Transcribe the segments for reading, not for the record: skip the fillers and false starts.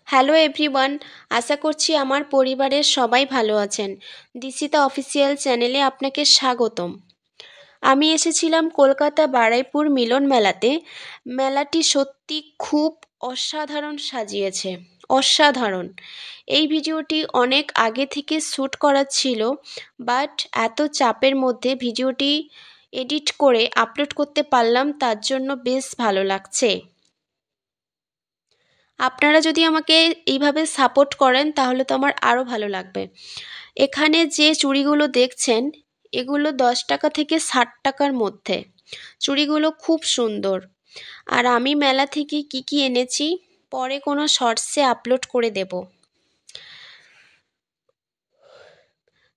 Hello everyone, আশা করছি আমার পরিবারের সবাই ভালো আছেন। দিশিতা অফিসিয়াল চ্যানেলে আপনাকে স্বাগতম। আমি এসেছিলাম কলকাতা বারুইপুর মিলন মেলাতে। মেলাটি সত্যি খুব অসাধারণ সাজিয়েছে, অসাধারণ। এই ভিডিওটি অনেক আগে থেকে শ্যুট করা ছিল, বাট এত চাপের মধ্যে ভিডিওটি এডিট করে আপলোড করতে পারলাম, তার জন্য বেশ ভালো লাগছে। আপনারা যদি আমাকে এইভাবে সাপোর্ট করেন তাহলে তো আমার আরও ভালো লাগবে। এখানে যে চুড়িগুলো দেখছেন এগুলো 10 টাকা থেকে 60 টাকার মধ্যে। চুড়িগুলো খুব সুন্দর। আর আমি মেলা থেকে কি এনেছি পরে কোনো শর্টসে আপলোড করে দেব।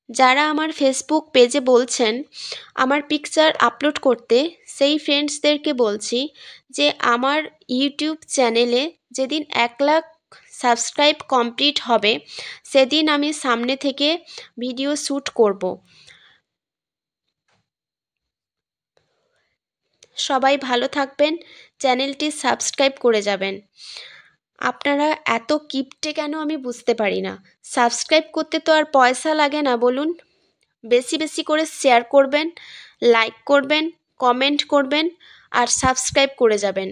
যারা আমার ফেসবুক পেজে বলছেন আমার পিকচার আপলোড করতে, সেই ফ্রেন্ডসদেরকে বলছি যে আমার ইউটিউব চ্যানেলে যেদিন 1 লাখ সাবস্ক্রাইব কমপ্লিট হবে সেদিন আমি সামনে থেকে ভিডিও শ্যুট করব। সবাই ভালো থাকবেন, চ্যানেলটি সাবস্ক্রাইব করে যাবেন। আপনারা এত কিপটে কেন আমি বুঝতে পারি না। সাবস্ক্রাইব করতে তো আর পয়সা লাগে না বলুন। বেশি বেশি করে শেয়ার করবেন, লাইক করবেন, কমেন্ট করবেন আর সাবস্ক্রাইব করে যাবেন,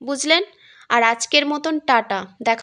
বুঝলেন? আর আজকের মতন টাটা। দেখা